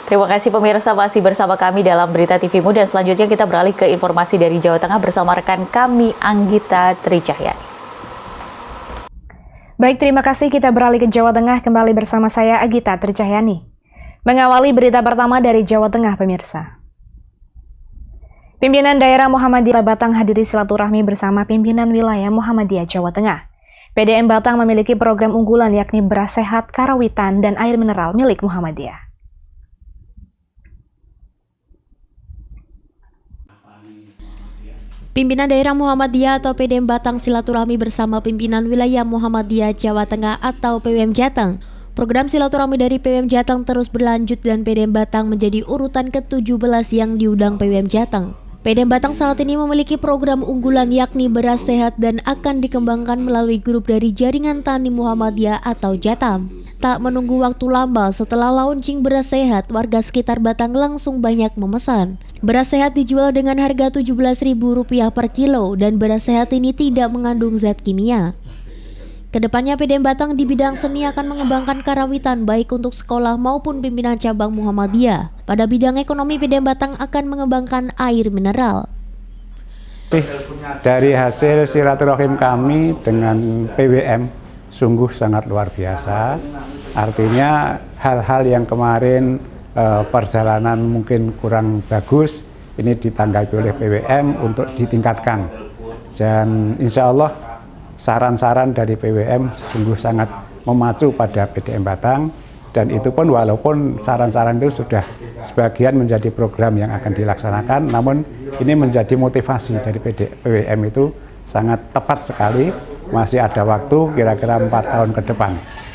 Terima kasih pemirsa masih bersama kami dalam Berita TV-mu dan selanjutnya kita beralih ke informasi dari Jawa Tengah bersama rekan kami Anggita Tricahyani. Baik, terima kasih. Kita beralih ke Jawa Tengah kembali bersama saya Anggita Tricahyani. Mengawali berita pertama dari Jawa Tengah, pemirsa. Pimpinan Daerah Muhammadiyah Batang hadiri silaturahmi bersama pimpinan wilayah Muhammadiyah Jawa Tengah. PDM Batang memiliki program unggulan yakni beras sehat, karawitan, dan air mineral milik Muhammadiyah. Pimpinan Daerah Muhammadiyah atau PDM Batang silaturahmi bersama pimpinan wilayah Muhammadiyah Jawa Tengah atau PWM Jateng. Program silaturahmi dari PWM Jateng terus berlanjut dan PDM Batang menjadi urutan ke-17 yang diundang PWM Jateng. PDM Batang saat ini memiliki program unggulan yakni beras sehat dan akan dikembangkan melalui grup dari Jaringan Tani Muhammadiyah atau Jatam. Tak menunggu waktu lama setelah launching beras sehat, warga sekitar Batang langsung banyak memesan. Beras sehat dijual dengan harga Rp17.000 per kilo dan beras sehat ini tidak mengandung zat kimia. Kedepannya PDM Batang di bidang seni akan mengembangkan karawitan baik untuk sekolah maupun pimpinan cabang Muhammadiyah. Pada bidang ekonomi PDM Batang akan mengembangkan air mineral. Dari hasil silaturahim kami dengan PWM sungguh sangat luar biasa. Artinya hal-hal yang kemarin perjalanan mungkin kurang bagus ini ditanggapi oleh PWM untuk ditingkatkan. Dan insya Allah saran-saran dari PWM sungguh sangat memacu pada PDM Batang, dan itu pun walaupun saran-saran itu sudah sebagian menjadi program yang akan dilaksanakan, namun ini menjadi motivasi dari PWM itu sangat tepat sekali. Masih ada waktu kira-kira 4 tahun ke depan.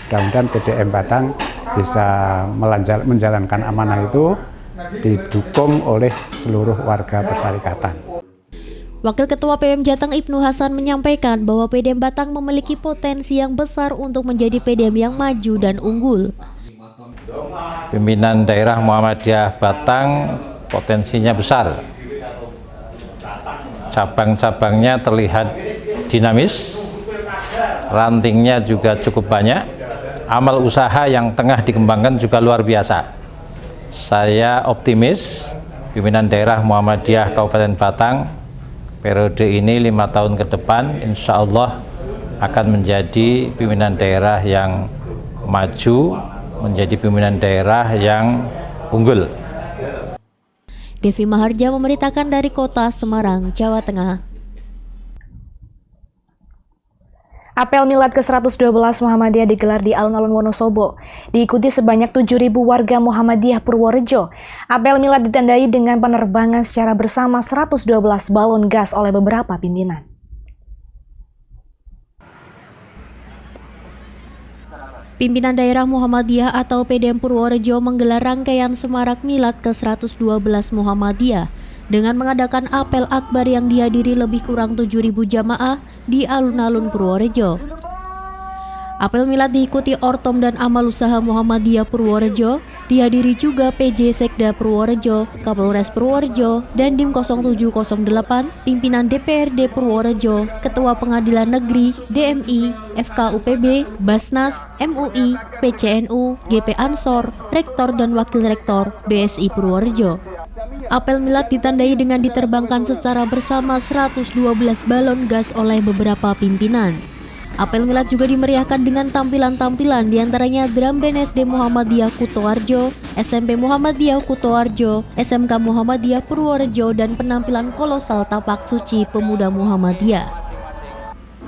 Mudah-mudahan PDM Batang bisa menjalankan amanah itu didukung oleh seluruh warga persyarikatan. Wakil Ketua PWM Jateng Ibnu Hasan menyampaikan bahwa PDM Batang memiliki potensi yang besar untuk menjadi PDM yang maju dan unggul. Pimpinan Daerah Muhammadiyah Batang potensinya besar. Cabang-cabangnya terlihat dinamis, rantingnya juga cukup banyak, amal usaha yang tengah dikembangkan juga luar biasa. Saya optimis pimpinan Daerah Muhammadiyah Kabupaten Batang periode ini 5 tahun ke depan insya Allah akan menjadi pimpinan daerah yang maju, menjadi pimpinan daerah yang unggul. Devi Maharja memberitakan dari kota Semarang, Jawa Tengah. Apel Milad ke-112 Muhammadiyah digelar di alun-alun Wonosobo. Diikuti sebanyak 7.000 warga Muhammadiyah Purworejo. Apel Milad ditandai dengan penerbangan secara bersama 112 balon gas oleh beberapa pimpinan. Pimpinan Daerah Muhammadiyah atau PDM Purworejo menggelar rangkaian Semarak Milad ke-112 Muhammadiyah dengan mengadakan apel akbar yang dihadiri lebih kurang 7.000 jamaah di alun-alun Purworejo. Apel Milad diikuti Ortom dan Amal Usaha Muhammadiyah Purworejo, dihadiri juga PJ Sekda Purworejo, Kapolres Purworejo, Dandim 0708, pimpinan DPRD Purworejo, Ketua Pengadilan Negeri, DMI, FKUPB, Basnas, MUI, PCNU, GP Ansor, Rektor dan Wakil Rektor BSI Purworejo. Apel Milad ditandai dengan diterbangkan secara bersama 112 balon gas oleh beberapa pimpinan. Apel Milad juga dimeriahkan dengan tampilan-tampilan diantaranya Drum Band SD Muhammadiyah Kutoarjo, SMP Muhammadiyah Kutoarjo, SMK Muhammadiyah Purworejo, dan penampilan kolosal tapak suci pemuda Muhammadiyah.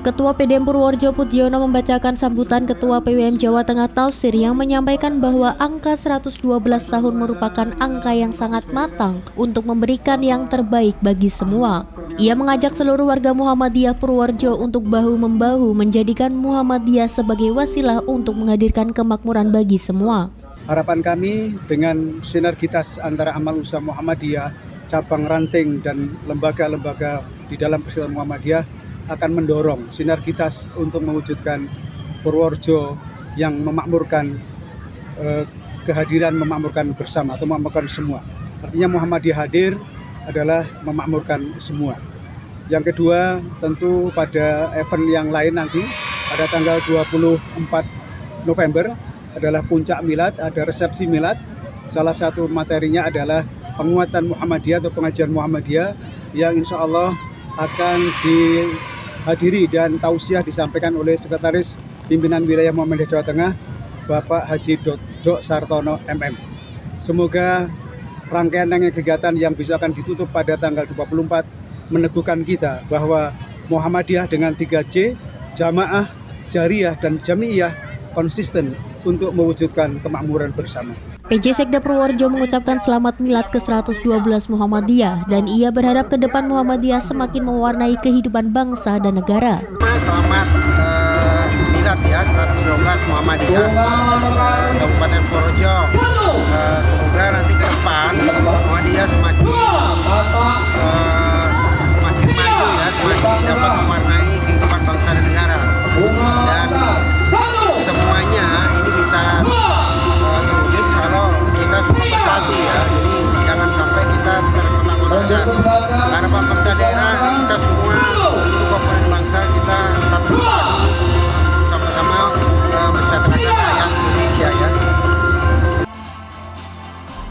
Ketua PDM Purworejo Putjono membacakan sambutan Ketua PWM Jawa Tengah Tafsir yang menyampaikan bahwa angka 112 tahun merupakan angka yang sangat matang untuk memberikan yang terbaik bagi semua. Ia mengajak seluruh warga Muhammadiyah Purworejo untuk bahu-membahu menjadikan Muhammadiyah sebagai wasilah untuk menghadirkan kemakmuran bagi semua. Harapan kami dengan sinergitas antara Amal Usaha Muhammadiyah, cabang ranting dan lembaga-lembaga di dalam Persatuan Muhammadiyah akan mendorong sinergitas untuk mewujudkan Purworejo yang memakmurkan, kehadiran memakmurkan bersama atau memakmurkan semua. Artinya Muhammadiyah hadir adalah memakmurkan semua. Yang kedua, tentu pada event yang lain nanti pada tanggal 24 November adalah puncak milad, ada resepsi milad. Salah satu materinya adalah penguatan Muhammadiyah atau pengajian Muhammadiyah yang insya Allah akan dihadiri dan tausiah disampaikan oleh Sekretaris Pimpinan Wilayah Muhammadiyah Jawa Tengah, Bapak Haji Dok Sartono MM. Semoga rangkaian kegiatan yang bisa akan ditutup pada tanggal 24 meneguhkan kita bahwa Muhammadiyah dengan 3J, jamaah, jariyah, dan jami'iyah konsisten untuk mewujudkan kemakmuran bersama. PJ Sekda Purworejo mengucapkan selamat milad ke-112 Muhammadiyah dan ia berharap ke depan Muhammadiyah semakin mewarnai kehidupan bangsa dan negara. Selamat milad ya 112 Muhammadiyah Kabupaten Purworejo. Semoga nanti ke depan Muhammadiyah semakin maju ya, semakin dapat mewarnai kehidupan bangsa dan negara. Dan semuanya ini bisa terwujud kalau kita semua bersatu ya. Jadi jangan sampai kita terkotak-kotakan. Harapan pemerintah daerah, kita semua seluruh komponen bangsa kita satu padu sama-sama mensejahterakan rakyat Indonesia ya.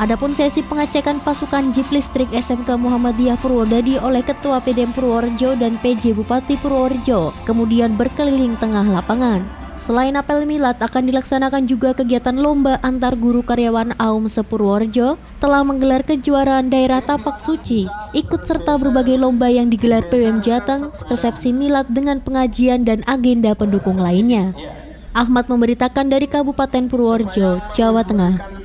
Adapun sesi pengecekan pasukan jeep listrik SMK Muhammadiyah Purwodadi oleh Ketua PDM Purworejo dan PJ Bupati Purworejo kemudian berkeliling tengah lapangan. Selain apel milad, akan dilaksanakan juga kegiatan lomba antar guru karyawan AUM se-Purworejo, telah menggelar kejuaraan daerah tapak suci, ikut serta berbagai lomba yang digelar PWM Jateng, resepsi milad dengan pengajian dan agenda pendukung lainnya. Ahmad memberitakan dari Kabupaten Purworejo, Jawa Tengah.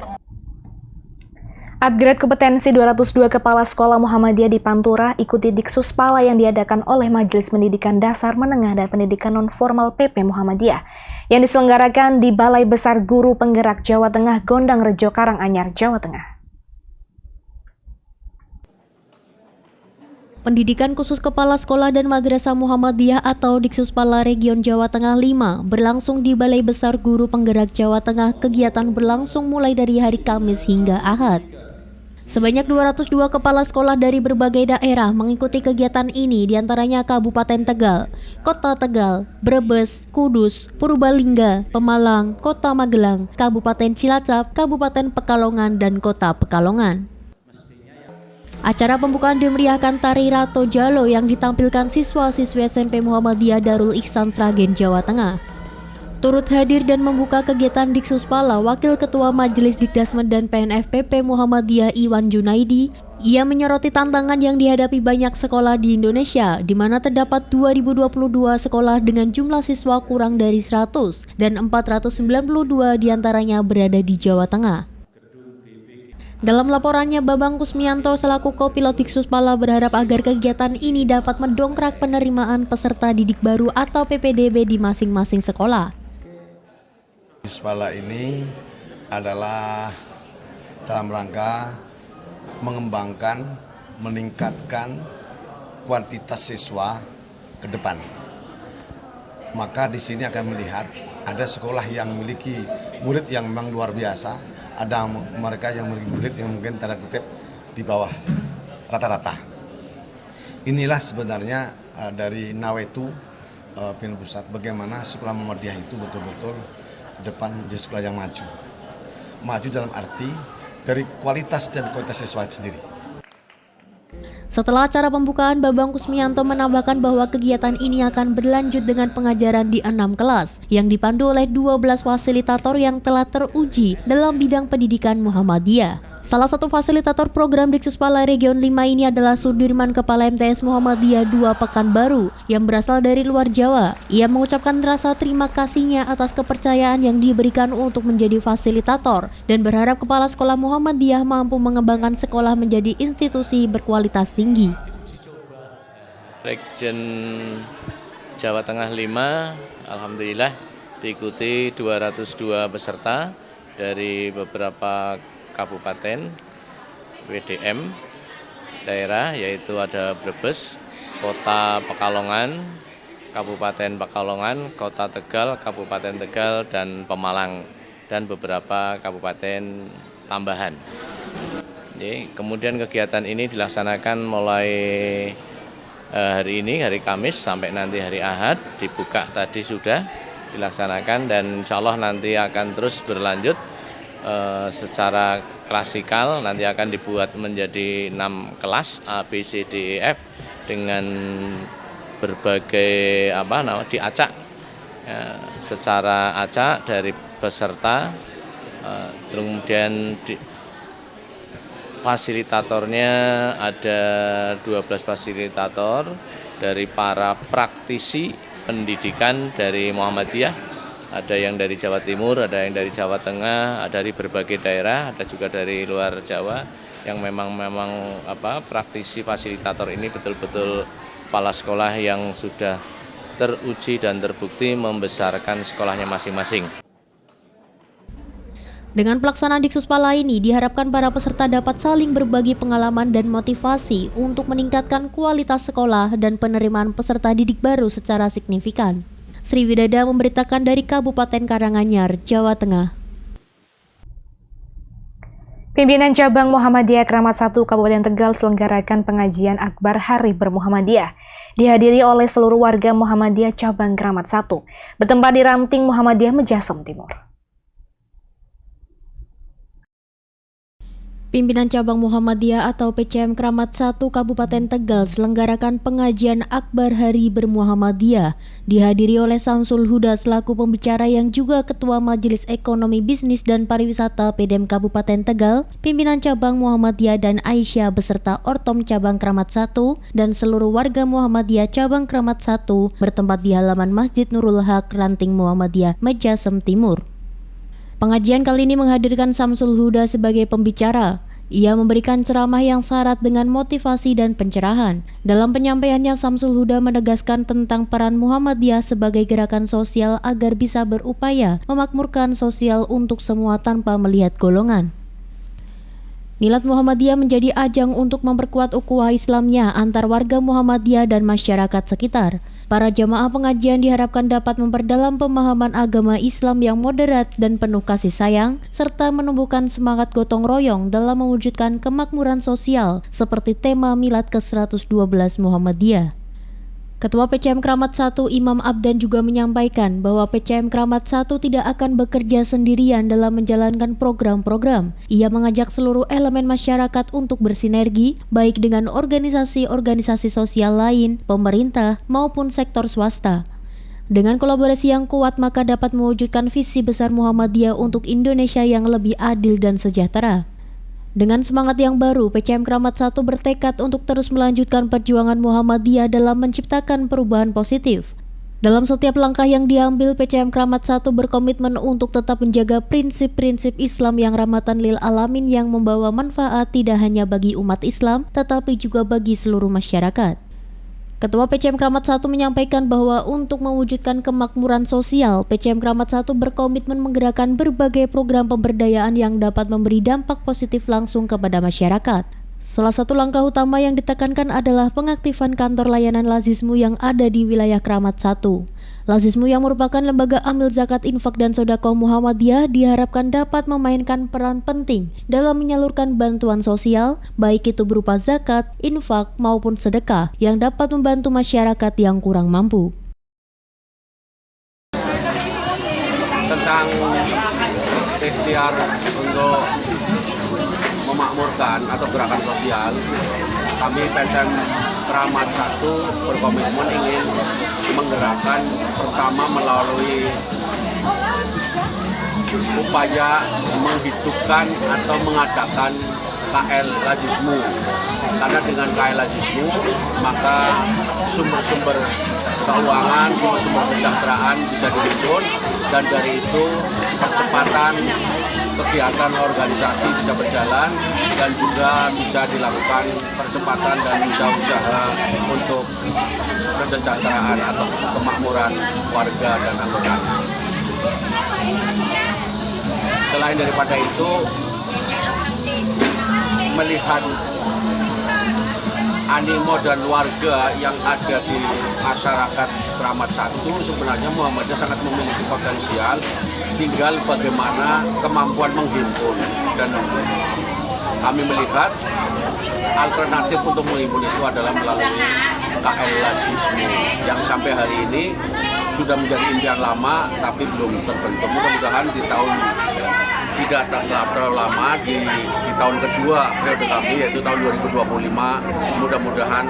Upgrade kompetensi 202 Kepala Sekolah Muhammadiyah di Pantura ikuti Diksuspala yang diadakan oleh Majelis Pendidikan Dasar Menengah dan Pendidikan Non-Formal PP Muhammadiyah yang diselenggarakan di Balai Besar Guru Penggerak Jawa Tengah Gondang Rejo Karanganyar, Jawa Tengah. Pendidikan khusus Kepala Sekolah dan Madrasah Muhammadiyah atau Diksuspala Region Jawa Tengah 5 berlangsung di Balai Besar Guru Penggerak Jawa Tengah. Kegiatan berlangsung mulai dari hari Kamis hingga Ahad. Sebanyak 202 kepala sekolah dari berbagai daerah mengikuti kegiatan ini, diantaranya Kabupaten Tegal, Kota Tegal, Brebes, Kudus, Purbalingga, Pemalang, Kota Magelang, Kabupaten Cilacap, Kabupaten Pekalongan, dan Kota Pekalongan. Acara pembukaan dimeriahkan tari Rato Jalo yang ditampilkan siswa-siswi SMP Muhammadiyah Darul Ihsan Sragen, Jawa Tengah. Turut hadir dan membuka kegiatan Diksuspala Wakil Ketua Majelis Dikdasmen dan PNFPP Muhammadiyah Iwan Junaidi. Ia menyoroti tantangan yang dihadapi banyak sekolah di Indonesia, di mana terdapat 2022 sekolah dengan jumlah siswa kurang dari 100 dan 492 diantaranya berada di Jawa Tengah. Dalam laporannya, Babang Kusmianto selaku Kopilot Diksuspala berharap agar kegiatan ini dapat mendongkrak penerimaan peserta didik baru atau PPDB di masing-masing sekolah. Diksuspala ini adalah dalam rangka mengembangkan, meningkatkan kuantitas siswa ke depan. Maka di sini akan melihat ada sekolah yang memiliki murid yang memang luar biasa, ada mereka yang memiliki murid yang mungkin tanda kutip di bawah rata-rata. Inilah sebenarnya dari Nawetu Pimpinan Pusat, bagaimana sekolah Muhammadiyah itu betul-betul depan di sekolah yang maju. Maju dalam arti dari kualitas dan kualitas siswa sendiri. Setelah acara pembukaan, Babang Kusmianto menambahkan bahwa kegiatan ini akan berlanjut dengan pengajaran di 6 kelas yang dipandu oleh 12 fasilitator yang telah teruji dalam bidang pendidikan Muhammadiyah. Salah satu fasilitator program Diksuspala Region 5 ini adalah Sudirman Kepala MTS Muhammadiyah 2 Pekanbaru yang berasal dari luar Jawa. Ia mengucapkan rasa terima kasihnya atas kepercayaan yang diberikan untuk menjadi fasilitator dan berharap Kepala Sekolah Muhammadiyah mampu mengembangkan sekolah menjadi institusi berkualitas tinggi. Region Jawa Tengah 5, alhamdulillah diikuti 202 peserta dari beberapa kabupaten WDM daerah, yaitu ada Brebes, Kota Pekalongan, Kabupaten Pekalongan, Kota Tegal, Kabupaten Tegal, dan Pemalang, dan beberapa kabupaten tambahan. Kemudian kegiatan ini dilaksanakan mulai hari ini, hari Kamis, sampai nanti hari Ahad. Dibuka tadi sudah dilaksanakan dan insya Allah nanti akan terus berlanjut secara klasikal, nanti akan dibuat menjadi 6 kelas A, B, C, D, E, F dengan berbagai diacak ya, secara acak dari peserta, kemudian fasilitatornya ada 12 fasilitator dari para praktisi pendidikan dari Muhammadiyah, ada yang dari Jawa Timur, ada yang dari Jawa Tengah, ada dari berbagai daerah, ada juga dari luar Jawa yang memang praktisi fasilitator ini betul-betul kepala sekolah yang sudah teruji dan terbukti membesarkan sekolahnya masing-masing. Dengan pelaksanaan Diksuspala ini, diharapkan para peserta dapat saling berbagi pengalaman dan motivasi untuk meningkatkan kualitas sekolah dan penerimaan peserta didik baru secara signifikan. Sri Widada memberitakan dari Kabupaten Karanganyar, Jawa Tengah. Pimpinan Cabang Muhammadiyah Kramat 1 Kabupaten Tegal selenggarakan pengajian Akbar Hari Bermuhammadiyah. Dihadiri oleh seluruh warga Muhammadiyah Cabang Kramat 1, bertempat di Ranting Muhammadiyah Mejasem Timur. Pimpinan Cabang Muhammadiyah atau PCM Kramat 1 Kabupaten Tegal selenggarakan pengajian Akbar Hari Bermuhammadiyah. Dihadiri oleh Samsul Huda selaku pembicara yang juga Ketua Majelis Ekonomi Bisnis dan Pariwisata PDM Kabupaten Tegal, pimpinan Cabang Muhammadiyah dan Aisyah beserta Ortom Cabang Kramat 1 dan seluruh warga Muhammadiyah Cabang Kramat 1 bertempat di halaman Masjid Nurul Haq Ranting Muhammadiyah Mejasem Timur. Pengajian kali ini menghadirkan Samsul Huda sebagai pembicara. Ia memberikan ceramah yang syarat dengan motivasi dan pencerahan. Dalam penyampaiannya, Samsul Huda menegaskan tentang peran Muhammadiyah sebagai gerakan sosial agar bisa berupaya memakmurkan sosial untuk semua tanpa melihat golongan. Milad Muhammadiyah menjadi ajang untuk memperkuat ukhuwah Islamnya antar warga Muhammadiyah dan masyarakat sekitar. Para jamaah pengajian diharapkan dapat memperdalam pemahaman agama Islam yang moderat dan penuh kasih sayang, serta menumbuhkan semangat gotong royong dalam mewujudkan kemakmuran sosial seperti tema Milad ke-112 Muhammadiyah. Ketua PCM Kramat 1 Imam Abdan juga menyampaikan bahwa PCM Kramat 1 tidak akan bekerja sendirian dalam menjalankan program-program. Ia mengajak seluruh elemen masyarakat untuk bersinergi, baik dengan organisasi-organisasi sosial lain, pemerintah, maupun sektor swasta. Dengan kolaborasi yang kuat, maka dapat mewujudkan visi besar Muhammadiyah untuk Indonesia yang lebih adil dan sejahtera. Dengan semangat yang baru, PCM Kramat 1 bertekad untuk terus melanjutkan perjuangan Muhammadiyah dalam menciptakan perubahan positif. Dalam setiap langkah yang diambil, PCM Kramat 1 berkomitmen untuk tetap menjaga prinsip-prinsip Islam yang rahmatan lil alamin yang membawa manfaat tidak hanya bagi umat Islam, tetapi juga bagi seluruh masyarakat. Ketua PCM Kramat 1 menyampaikan bahwa untuk mewujudkan kemakmuran sosial, PCM Kramat 1 berkomitmen menggerakkan berbagai program pemberdayaan yang dapat memberi dampak positif langsung kepada masyarakat. Salah satu langkah utama yang ditekankan adalah pengaktifan kantor layanan Lazismu yang ada di wilayah Kramat 1. Lazismu yang merupakan lembaga amil zakat infak dan sedekah Muhammadiyah diharapkan dapat memainkan peran penting dalam menyalurkan bantuan sosial, baik itu berupa zakat, infak maupun sedekah yang dapat membantu masyarakat yang kurang mampu. Tentang ikhtiar untuk memakmurkan atau gerakan sosial, kami PCM Kramat 1 berkomitmen ingin menggerakkan pertama melalui upaya menghidupkan atau mengadakan KL Lazismu, karena dengan KL Lazismu maka sumber-sumber keuangan, sumber-sumber kesejahteraan bisa dihimpun, dan dari itu percepatan kegiatan organisasi bisa berjalan dan juga bisa dilakukan percepatan dan usaha-usaha untuk kesejahteraan atau kemakmuran warga dan anggota. Selain daripada itu, melihat animo dan warga yang ada di masyarakat Kramat 1, sebenarnya Muhammadiyah sangat memiliki potensial, tinggal bagaimana kemampuan menghimpun. Dan kami melihat alternatif untuk menghimpun itu adalah melalui KL Lazismu yang sampai hari ini sudah menjadi impian lama tapi belum terbentuk. Mudah-mudahan di tahun tidak terlalu lama di tahun kedua periode kami, yaitu tahun 2025. Mudah-mudahan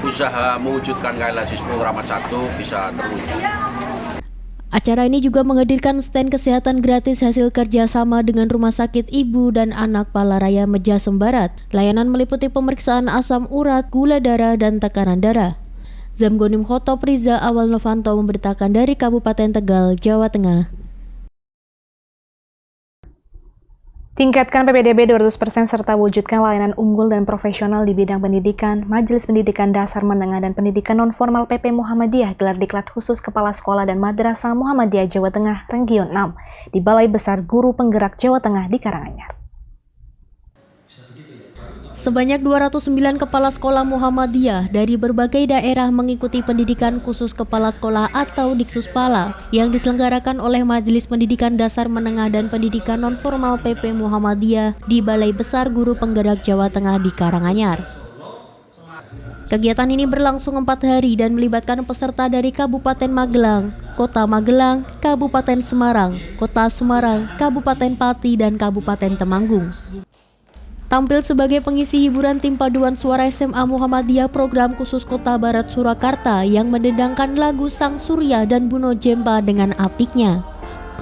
usaha mewujudkan KLSisme Keramat 1 bisa terwujud. Acara ini juga menghadirkan stand kesehatan gratis hasil kerjasama dengan Rumah Sakit Ibu dan Anak Palaraya Mejasem Barat. Layanan meliputi pemeriksaan asam urat, gula darah, dan tekanan darah. Zamgonim Khotop Riza Awal Novanto memberitakan dari Kabupaten Tegal, Jawa Tengah. Tingkatkan PPDB 200% serta wujudkan layanan unggul dan profesional di bidang pendidikan. Majelis Pendidikan Dasar Menengah dan Pendidikan Non-Formal PP Muhammadiyah gelar diklat khusus Kepala Sekolah dan Madrasah Muhammadiyah Jawa Tengah Region 6 di Balai Besar Guru Penggerak Jawa Tengah di Karanganyar. Sebanyak 209 kepala sekolah Muhammadiyah dari berbagai daerah mengikuti pendidikan khusus kepala sekolah atau Diksuspala yang diselenggarakan oleh Majelis Pendidikan Dasar Menengah dan Pendidikan Non-Formal PP Muhammadiyah di Balai Besar Guru Penggerak Jawa Tengah di Karanganyar. Kegiatan ini berlangsung 4 hari dan melibatkan peserta dari Kabupaten Magelang, Kota Magelang, Kabupaten Semarang, Kota Semarang, Kabupaten Pati, dan Kabupaten Temanggung. Tampil sebagai pengisi hiburan tim paduan suara SMA Muhammadiyah program khusus Kota Barat Surakarta yang mendendangkan lagu Sang Surya dan Buno Jempa dengan apiknya.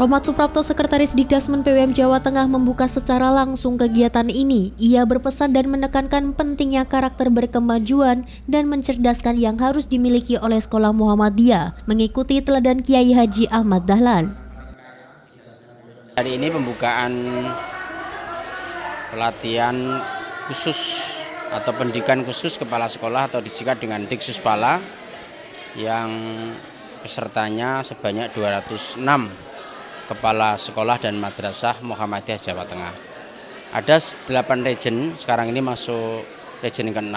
Romat Suprapto, Sekretaris Dikdasmen PWM Jawa Tengah, membuka secara langsung kegiatan ini. Ia berpesan dan menekankan pentingnya karakter berkemajuan dan mencerdaskan yang harus dimiliki oleh sekolah Muhammadiyah, mengikuti teladan Kiai Haji Ahmad Dahlan. Hari ini pembukaan pelatihan khusus atau pendidikan khusus kepala sekolah atau disingkat dengan Diksuspala yang pesertanya sebanyak 206 kepala sekolah dan madrasah Muhammadiyah Jawa Tengah. Ada 8 region, sekarang ini masuk region ke-6,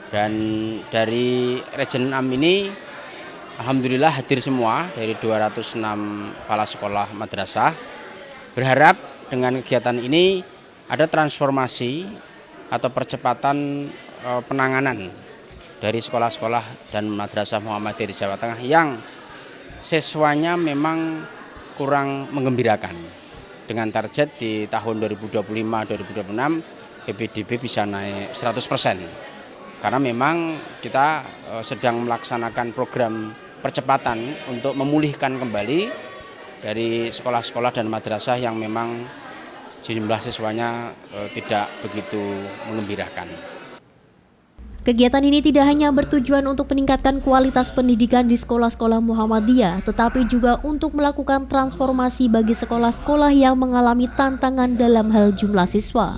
dan dari region 6 ini alhamdulillah hadir semua dari 206 kepala sekolah madrasah. Berharap dengan kegiatan ini ada transformasi atau percepatan penanganan dari sekolah-sekolah dan madrasah Muhammadiyah di Jawa Tengah yang siswanya memang kurang menggembirakan. Dengan target di tahun 2025-2026 PPDB bisa naik 100%. Karena memang kita sedang melaksanakan program percepatan untuk memulihkan kembali dari sekolah-sekolah dan madrasah yang memang jumlah siswanya tidak begitu menggembirakan. Kegiatan ini tidak hanya bertujuan untuk meningkatkan kualitas pendidikan di sekolah-sekolah Muhammadiyah, tetapi juga untuk melakukan transformasi bagi sekolah-sekolah yang mengalami tantangan dalam hal jumlah siswa.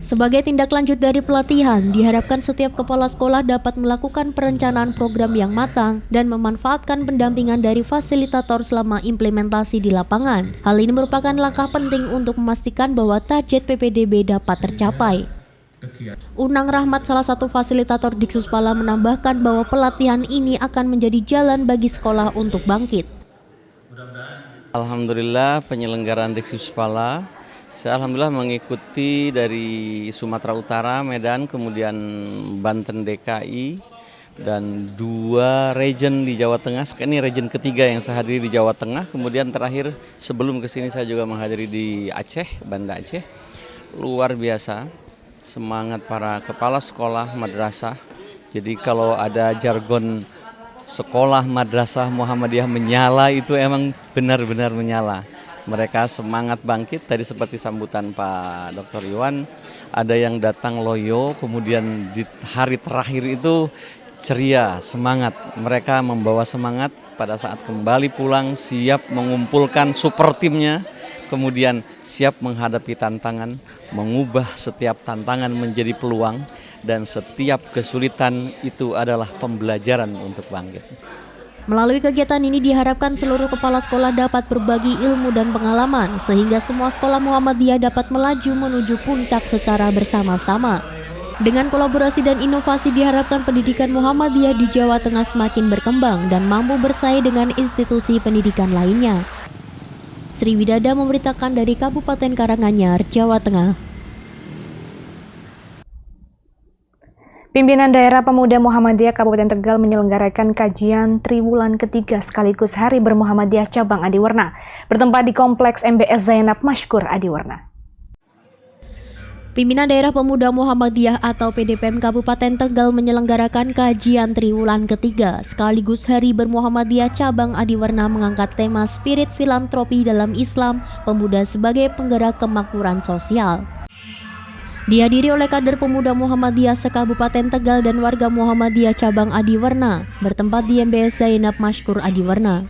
Sebagai tindak lanjut dari pelatihan, diharapkan setiap kepala sekolah dapat melakukan perencanaan program yang matang dan memanfaatkan pendampingan dari fasilitator selama implementasi di lapangan. Hal ini merupakan langkah penting untuk memastikan bahwa target PPDB dapat tercapai. Unang Rahmat, salah satu fasilitator Diksuspala, menambahkan bahwa pelatihan ini akan menjadi jalan bagi sekolah untuk bangkit. Alhamdulillah penyelenggaraan Diksuspala, saya alhamdulillah mengikuti dari Sumatera Utara, Medan, kemudian Banten DKI, dan 2 region di Jawa Tengah. Ini region ketiga yang saya hadiri di Jawa Tengah. Kemudian terakhir sebelum kesini saya juga menghadiri di Aceh, Banda Aceh. Luar biasa semangat para kepala sekolah madrasah. Jadi kalau ada jargon sekolah madrasah Muhammadiyah menyala, itu emang benar-benar menyala. Mereka semangat bangkit, tadi seperti sambutan Pak Dr. Iwan, ada yang datang loyo, kemudian di hari terakhir itu ceria, semangat. Mereka membawa semangat pada saat kembali pulang, siap mengumpulkan super timnya, kemudian siap menghadapi tantangan, mengubah setiap tantangan menjadi peluang, dan setiap kesulitan itu adalah pembelajaran untuk bangkit. Melalui kegiatan ini diharapkan seluruh kepala sekolah dapat berbagi ilmu dan pengalaman sehingga semua sekolah Muhammadiyah dapat melaju menuju puncak secara bersama-sama. Dengan kolaborasi dan inovasi diharapkan pendidikan Muhammadiyah di Jawa Tengah semakin berkembang dan mampu bersaing dengan institusi pendidikan lainnya. Sri Widada memberitakan dari Kabupaten Karanganyar, Jawa Tengah. Pimpinan Daerah Pemuda Muhammadiyah Kabupaten Tegal menyelenggarakan kajian Triwulan ketiga sekaligus Hari Bermuhammadiyah Cabang Adiwarna bertempat di Kompleks MBS Zainab Mashkur Adiwarna. Pimpinan Daerah Pemuda Muhammadiyah atau PDPM Kabupaten Tegal menyelenggarakan kajian Triwulan ketiga sekaligus Hari Bermuhammadiyah Cabang Adiwarna mengangkat tema Spirit Filantropi dalam Islam, Pemuda sebagai Penggerak Kemakmuran Sosial. Dihadiri oleh kader pemuda Muhammadiyah se-Kabupaten Tegal dan warga Muhammadiyah Cabang Adiwarna bertempat di MBS Zainab Mashkur Adiwarna.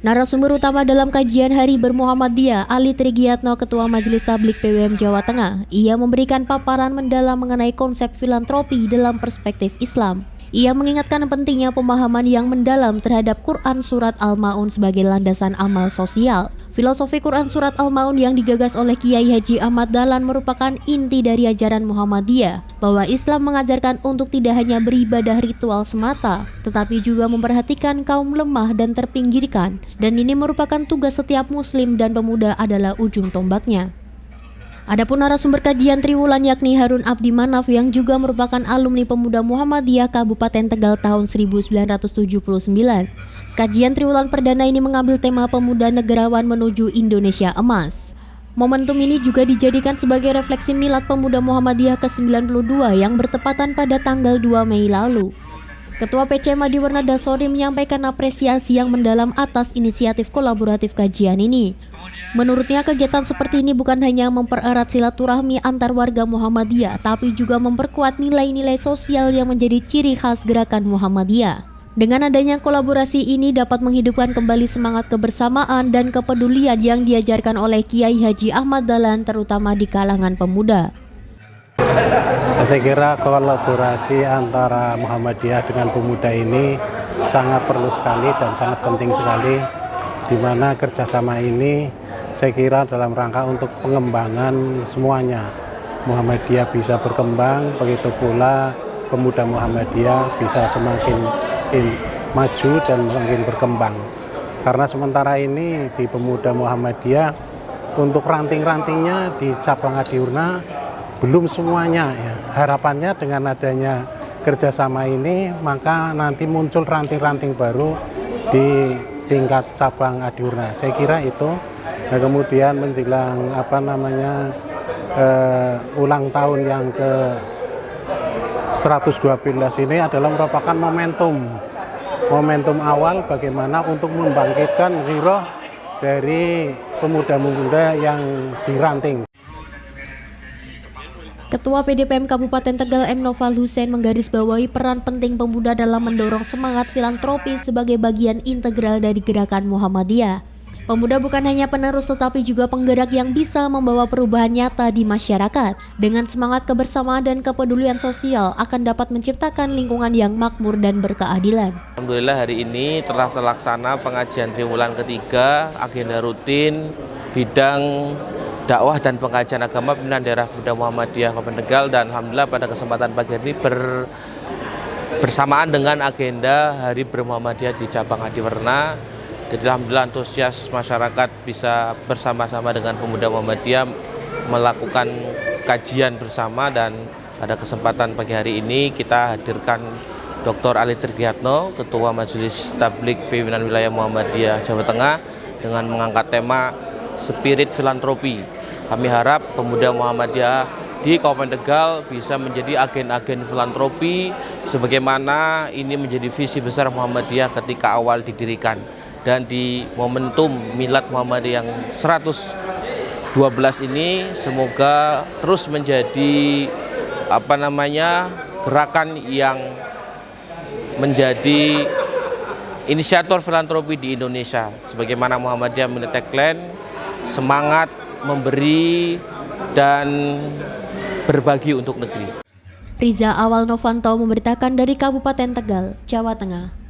Narasumber utama dalam kajian Hari Bermuhammadiyah, Ali Trigiyatno, Ketua Majelis Tablik PWM Jawa Tengah. Ia memberikan paparan mendalam mengenai konsep filantropi dalam perspektif Islam. Ia mengingatkan pentingnya pemahaman yang mendalam terhadap Quran Surat Al-Ma'un sebagai landasan amal sosial. Filosofi Quran Surat Al-Ma'un yang digagas oleh Kiai Haji Ahmad Dahlan merupakan inti dari ajaran Muhammadiyah, bahwa Islam mengajarkan untuk tidak hanya beribadah ritual semata, tetapi juga memperhatikan kaum lemah dan terpinggirkan, dan ini merupakan tugas setiap muslim dan pemuda adalah ujung tombaknya. Adapun narasumber kajian Triwulan yakni Harun Abdi Manaf yang juga merupakan alumni Pemuda Muhammadiyah Kabupaten Tegal tahun 1979. Kajian Triwulan perdana ini mengambil tema Pemuda Negarawan Menuju Indonesia Emas. Momentum ini juga dijadikan sebagai refleksi Milad Pemuda Muhammadiyah ke-92 yang bertepatan pada tanggal 2 Mei lalu. Ketua PCM Adiwarna Dasori menyampaikan apresiasi yang mendalam atas inisiatif kolaboratif kajian ini. Menurutnya kegiatan seperti ini bukan hanya mempererat silaturahmi antar warga Muhammadiyah, tapi juga memperkuat nilai-nilai sosial yang menjadi ciri khas gerakan Muhammadiyah. Dengan adanya kolaborasi ini dapat menghidupkan kembali semangat kebersamaan dan kepedulian yang diajarkan oleh Kiai Haji Ahmad Dahlan terutama di kalangan pemuda. Saya kira kolaborasi antara Muhammadiyah dengan pemuda ini sangat perlu sekali dan sangat penting sekali, di mana kerjasama ini saya kira dalam rangka untuk pengembangan semuanya. Muhammadiyah bisa berkembang, begitu pula pemuda Muhammadiyah bisa semakin maju dan semakin berkembang. Karena sementara ini di pemuda Muhammadiyah untuk ranting-rantingnya di cabang Adiwarna belum semuanya ya. Harapannya dengan adanya kerjasama ini maka nanti muncul ranting-ranting baru di tingkat cabang Adiwarna. Saya kira itu. Nah, kemudian menjelang ulang tahun yang ke 112 ini adalah merupakan momentum awal bagaimana untuk membangkitkan giroh dari pemuda-pemuda yang diranting. Ketua PDPM Kabupaten Tegal M. Noval Hussein menggarisbawahi peran penting pemuda dalam mendorong semangat filantropi sebagai bagian integral dari gerakan Muhammadiyah. Pemuda bukan hanya penerus tetapi juga penggerak yang bisa membawa perubahan nyata di masyarakat. Dengan semangat kebersamaan dan kepedulian sosial akan dapat menciptakan lingkungan yang makmur dan berkeadilan. Alhamdulillah hari ini telah terlaksana pengajian Triwulan ketiga, agenda rutin bidang dakwah dan pengajian agama pimpinan daerah Pemuda Muhammadiyah Kabupaten Tegal, dan alhamdulillah pada kesempatan pagi ini bersamaan dengan agenda Hari Bermuhammadiyah di cabang Adiwarna. Jadi alhamdulillah antusias masyarakat bisa bersama-sama dengan pemuda Muhammadiyah melakukan kajian bersama, dan pada kesempatan pagi hari ini kita hadirkan Dr. Ali Trigiyatno, Ketua Majelis Tablik Pimpinan Wilayah Muhammadiyah Jawa Tengah, dengan mengangkat tema Spirit Filantropi. Kami harap pemuda Muhammadiyah di Kabupaten Tegal bisa menjadi agen-agen filantropi sebagaimana ini menjadi visi besar Muhammadiyah ketika awal didirikan. Dan di momentum Milad Muhammadiyah yang 112 ini semoga terus menjadi gerakan yang menjadi inisiator filantropi di Indonesia. Sebagaimana Muhammadiyah memiliki tagline semangat memberi dan berbagi untuk negeri. Riza Awal Novanto memberitakan dari Kabupaten Tegal, Jawa Tengah.